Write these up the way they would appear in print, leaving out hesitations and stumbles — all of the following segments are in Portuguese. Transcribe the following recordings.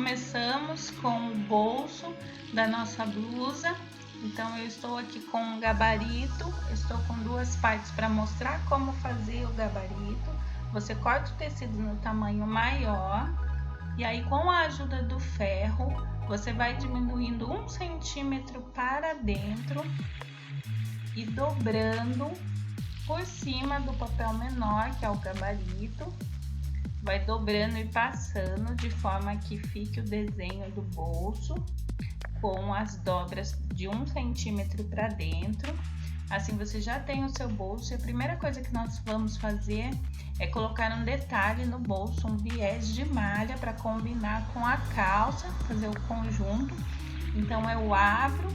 começamos com o bolso da nossa blusa. Então eu estou aqui com um gabarito, estou com duas partes para mostrar como fazer o gabarito. Você corta o tecido no tamanho maior e aí com a ajuda do ferro você vai diminuindo 1 centímetro para dentro e dobrando por cima do papel menor, que é o gabarito. Vai dobrando e passando de forma que fique o desenho do bolso com as dobras de 1 centímetro para dentro. Assim você já tem o seu bolso. E a primeira coisa que nós vamos fazer é colocar um detalhe no bolso, um viés de malha para combinar com a calça, fazer o conjunto. Então eu abro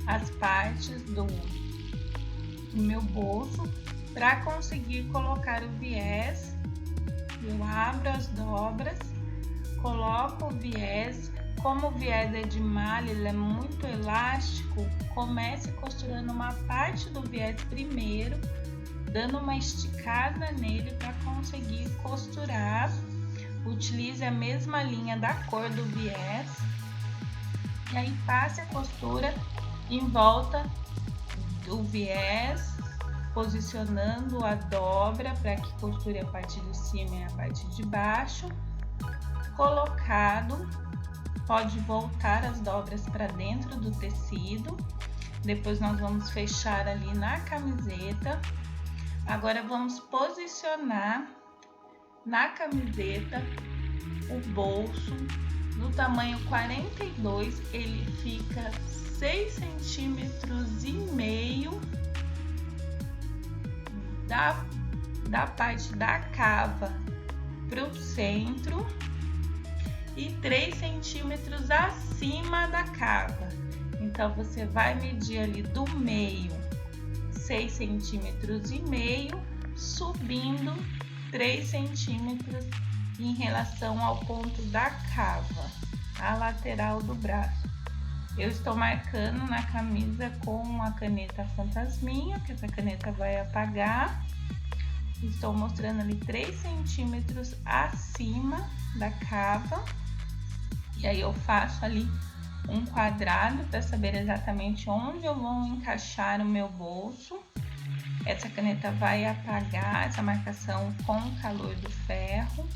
as partes do meu bolso para conseguir colocar o viés. Eu abro as dobras, coloco o viés. Como o viés é de malha, ele é muito elástico, comece costurando uma parte do viés primeiro, dando uma esticada nele para conseguir costurar. Utilize a mesma linha da cor do viés e aí passe a costura em volta do viés, posicionando a dobra para que costure a parte de cima e a parte de baixo. Colocado, pode voltar as dobras para dentro do tecido. Depois nós vamos fechar ali na camiseta. Agora vamos posicionar na camiseta o bolso no tamanho 42. Ele fica 6,5 centímetros da parte da cava para o centro e 3 centímetros acima da cava. Então você vai medir ali do meio 6,5 centímetros, subindo 3 centímetros em relação ao ponto da cava, a lateral do braço. Eu estou marcando na camisa com a caneta fantasminha, que essa caneta vai apagar. Estou mostrando ali 3 centímetros acima da cava. E aí eu faço ali um quadrado para saber exatamente onde eu vou encaixar o meu bolso. Essa caneta vai apagar essa marcação com o calor do ferro.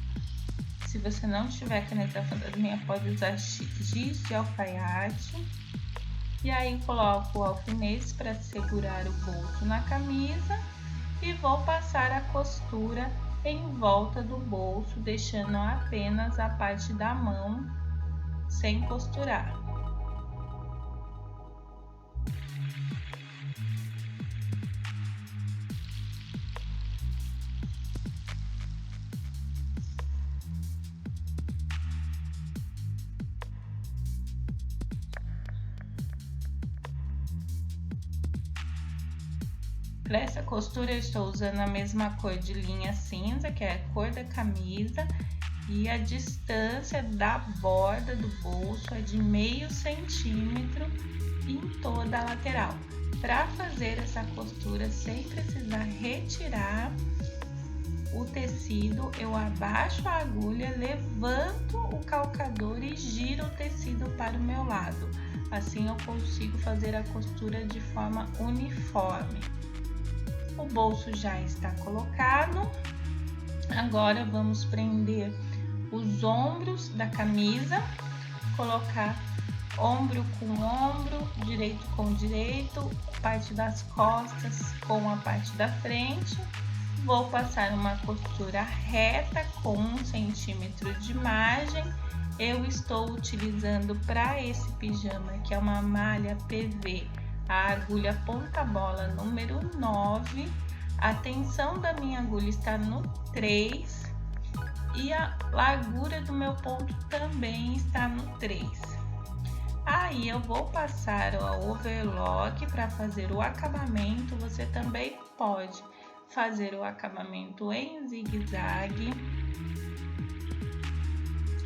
Se você não tiver caneta fantasminha, pode usar giz de alfaiate. E aí coloco o alfinete para segurar o bolso na camisa e vou passar a costura em volta do bolso, deixando apenas a parte da mão sem costurar. Para essa costura eu estou usando a mesma cor de linha cinza, que é a cor da camisa, e a distância da borda do bolso é de 0,5 centímetro em toda a lateral. Para fazer essa costura sem precisar retirar o tecido, eu abaixo a agulha, levanto o calcador e giro o tecido para o meu lado. Assim eu consigo fazer a costura de forma uniforme. O bolso já está colocado. Agora vamos prender os ombros da camisa, colocar ombro com ombro, direito com direito, parte das costas com a parte da frente. Vou passar uma costura reta com 1 centímetro de margem. Eu estou utilizando para esse pijama, que é uma malha PV, a agulha ponta-bola número 9. A tensão da minha agulha está no 3 e a largura do meu ponto também está no 3. Aí eu vou passar o overlock para fazer o acabamento. Você também pode fazer o acabamento em zigue-zague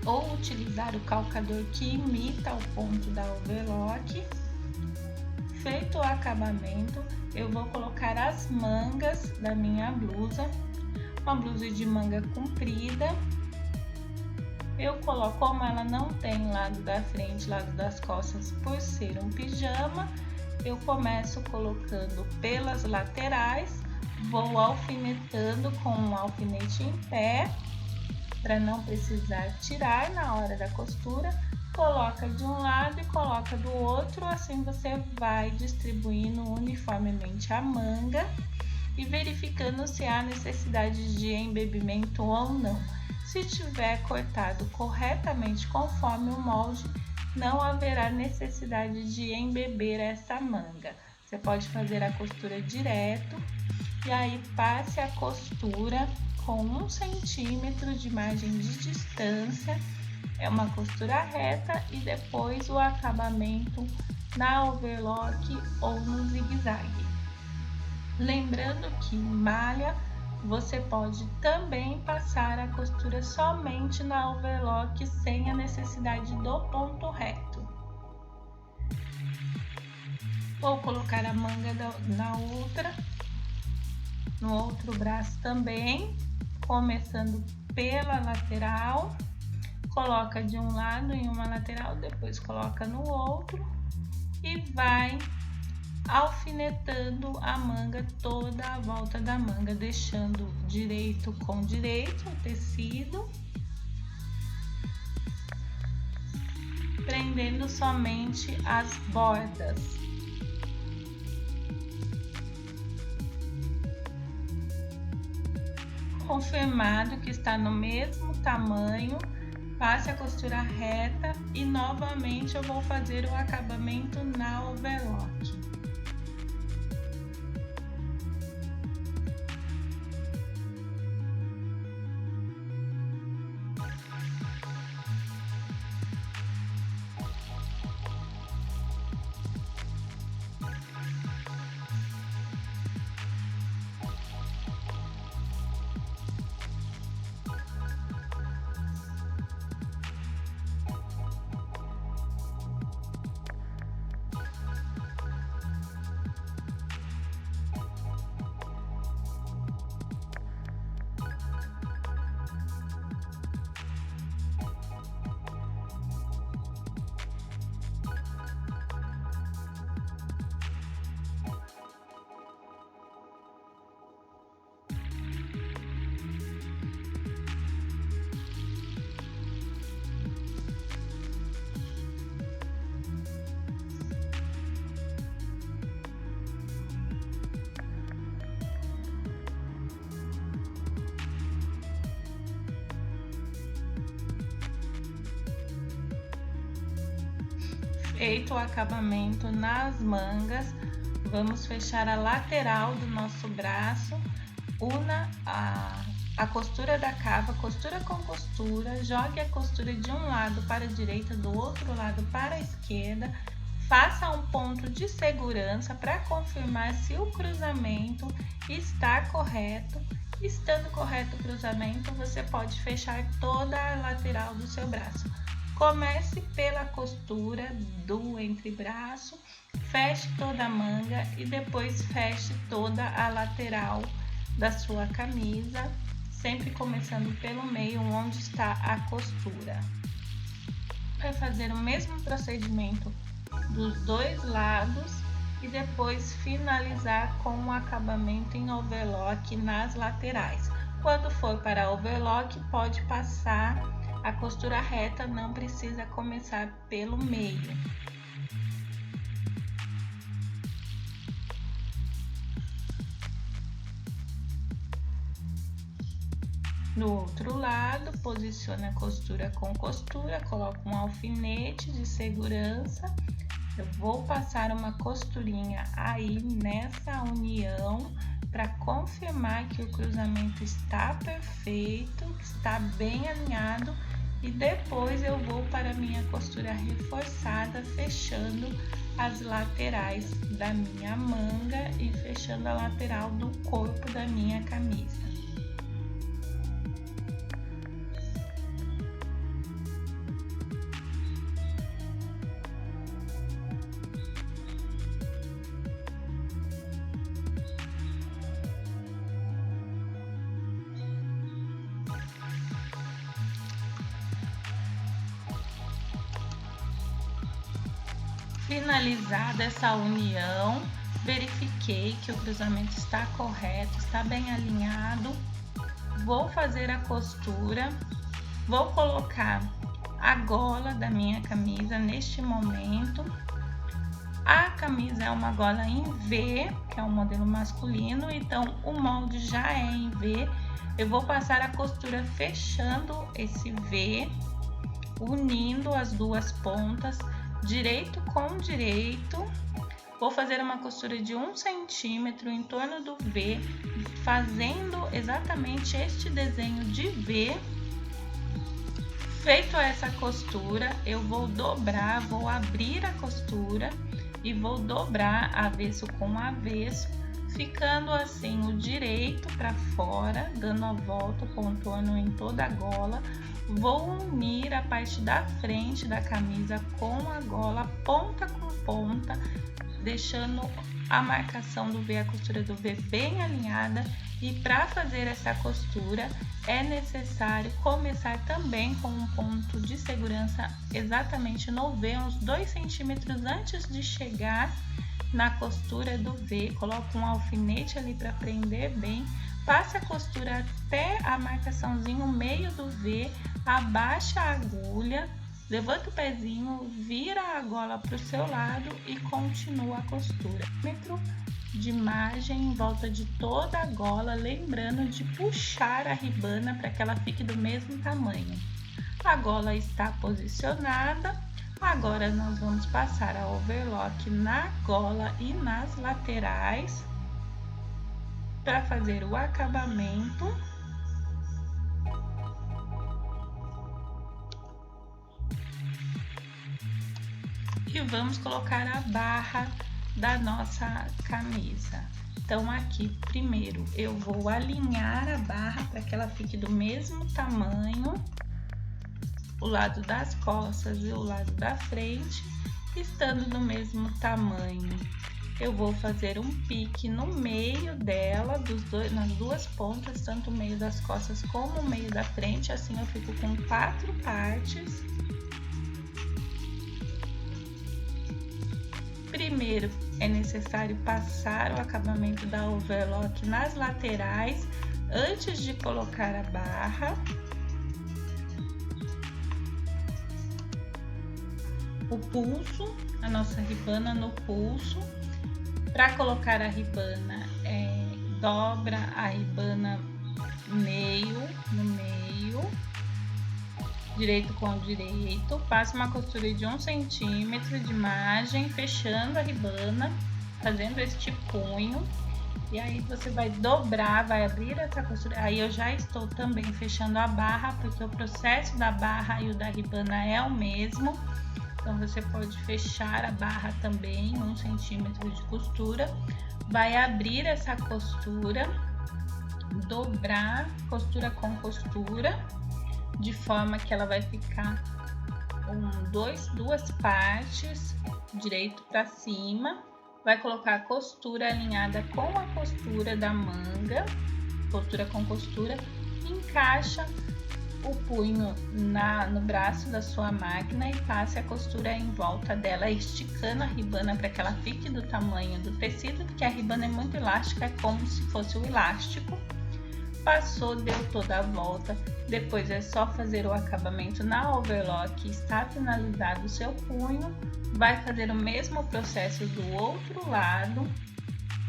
ou utilizar o calcador que imita o ponto da overlock. Feito o acabamento, eu vou colocar as mangas da minha blusa, uma blusa de manga comprida. Eu coloco, como ela não tem lado da frente, lado das costas, por ser um pijama, eu começo colocando pelas laterais, vou alfinetando com um alfinete em pé, para não precisar tirar na hora da costura. Coloca de um lado e coloca do outro, assim você vai distribuindo uniformemente a manga e verificando se há necessidade de embebimento ou não. Se tiver cortado corretamente conforme o molde, não haverá necessidade de embeber essa manga. Você pode fazer a costura direto e aí passe a costura com 1 centímetro de margem de distância. É uma costura reta e depois o acabamento na overlock ou no zigue-zague. Lembrando que malha você pode também passar a costura somente na overlock sem a necessidade do ponto reto. Vou colocar a manga no outro braço também, começando pela lateral. Coloca de um lado em uma lateral, depois coloca no outro e vai alfinetando a manga toda a volta da manga, deixando direito com direito o tecido, prendendo somente as bordas. Confirmado que está no mesmo tamanho, passe a costura reta e novamente eu vou fazer o acabamento na overlock. Feito o acabamento nas mangas, vamos fechar a lateral do nosso braço. Una a costura da cava, costura com costura, jogue a costura de um lado para a direita, do outro lado para a esquerda. Faça um ponto de segurança para confirmar se o cruzamento está correto. Estando correto o cruzamento, você pode fechar toda a lateral do seu braço. Comece pela costura do entrebraço, feche toda a manga e depois feche toda a lateral da sua camisa, sempre começando pelo meio onde está a costura. Vai fazer o mesmo procedimento dos dois lados e depois finalizar com um acabamento em overlock nas laterais. Quando for para overlock, pode passar a costura reta, não precisa começar pelo meio. No outro lado, posicione a costura com costura, coloque um alfinete de segurança. Eu vou passar uma costurinha aí nessa união para confirmar que o cruzamento está perfeito, que está bem alinhado, e depois eu vou para a minha costura reforçada, fechando as laterais da minha manga e fechando a lateral do corpo da minha camisa. Finalizada essa união, verifiquei que o cruzamento está correto, está bem alinhado. Vou fazer a costura, vou colocar a gola da minha camisa neste momento. A camisa é uma gola em V, que é um modelo masculino, então o molde já é em V. Eu vou passar a costura fechando esse V, unindo as duas pontas, direito com direito. Vou fazer uma costura de 1 centímetro em torno do V, fazendo exatamente este desenho de V. Feito essa costura, eu vou dobrar, vou abrir a costura e vou dobrar avesso com avesso, ficando assim o direito para fora, dando a volta, o contorno em toda a gola. Vou unir a parte da frente da camisa com a gola, ponta com ponta, deixando a marcação do V, a costura do V bem alinhada. E para fazer essa costura é necessário começar também com um ponto de segurança exatamente no V, uns 2 centímetros antes de chegar na costura do V. Coloca um alfinete ali para prender bem, passa a costura até a marcaçãozinho meio do V, abaixa a agulha, levanta o pezinho, vira a gola para o seu lado e continua a costura. De margem em volta de toda a gola, lembrando de puxar a ribana para que ela fique do mesmo tamanho. A gola está posicionada, agora nós vamos passar a overlock na gola e nas laterais para fazer o acabamento. E vamos colocar a barra da nossa camisa. Então aqui primeiro eu vou alinhar a barra para que ela fique do mesmo tamanho, o lado das costas e o lado da frente estando do mesmo tamanho. Eu vou fazer um pique no meio dela, nas duas pontas, tanto o meio das costas como o meio da frente, assim eu fico com 4 partes. Primeiro é necessário passar o acabamento da overlock nas laterais antes de colocar a barra. O pulso, a nossa ribana no pulso. Para colocar a ribana, dobra a ribana no meio, direito com direito, passa uma costura de 1 centímetro de margem, fechando a ribana, fazendo este punho. E aí você vai dobrar, vai abrir essa costura. Aí eu já estou também fechando a barra, porque o processo da barra e o da ribana é o mesmo. Então você pode fechar a barra também, 1 centímetro de costura. Vai abrir essa costura, dobrar costura com costura, de forma que ela vai ficar com duas partes, direito para cima. Vai colocar a costura alinhada com a costura da manga, costura com costura, encaixa o punho no braço da sua máquina e passe a costura em volta dela, esticando a ribana para que ela fique do tamanho do tecido, porque a ribana é muito elástica, é como se fosse o elástico. Passou, deu toda a volta, depois é só fazer o acabamento na overlock, está finalizado o seu punho. Vai fazer o mesmo processo do outro lado,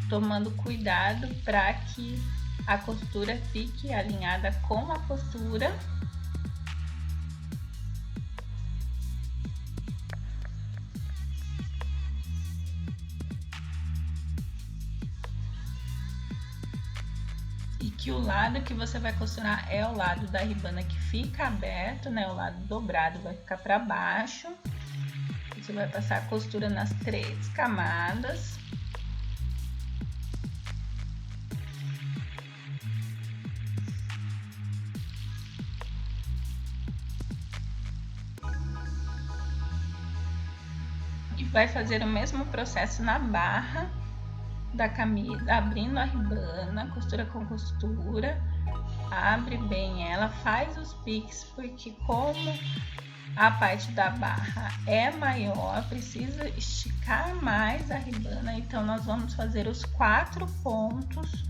tomando cuidado para que a costura fique alinhada com a costura. E que o lado que você vai costurar é o lado da ribana que fica aberto, né? O lado dobrado vai ficar para baixo. Você vai passar a costura nas 3 camadas. E vai fazer o mesmo processo na barra da camisa, abrindo a ribana, costura com costura, abre bem ela, faz os piques, porque como a parte da barra é maior, precisa esticar mais a ribana, então nós vamos fazer os 4 pontos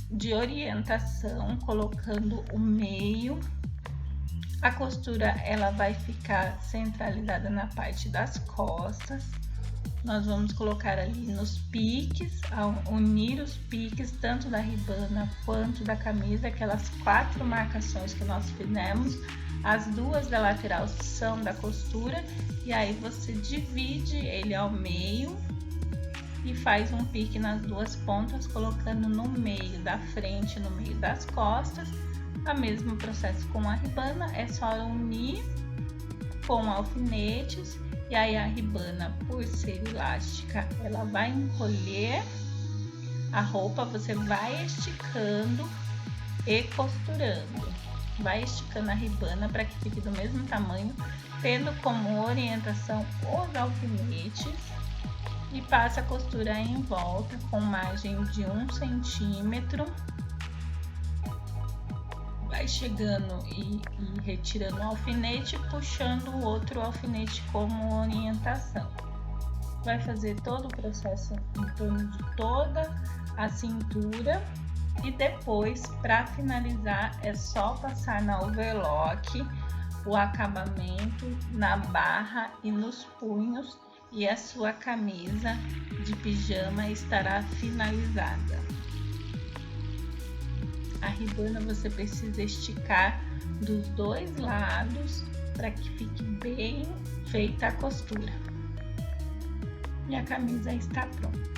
de orientação, colocando o meio. A costura ela vai ficar centralizada na parte das costas. Nós vamos colocar ali nos piques, unir os piques tanto da ribana quanto da camisa, aquelas 4 marcações que nós fizemos. As 2 da lateral são da costura, e aí você divide ele ao meio e faz um pique nas 2 pontas, colocando no meio da frente, no meio das costas. O mesmo processo com a ribana, é só unir com alfinetes, e aí a ribana, por ser elástica, ela vai encolher a roupa, você vai esticando e costurando. Vai esticando a ribana para que fique do mesmo tamanho, tendo como orientação os alfinetes, e passa a costura em volta com margem de 1 centímetro. Vai chegando e retirando o alfinete, puxando o outro alfinete como orientação. Vai fazer todo o processo em torno de toda a cintura, e depois, para finalizar, é só passar na overlock o acabamento na barra e nos punhos, e a sua camisa de pijama estará finalizada. A ribana você precisa esticar dos 2 lados para que fique bem feita a costura. E a camisa está pronta.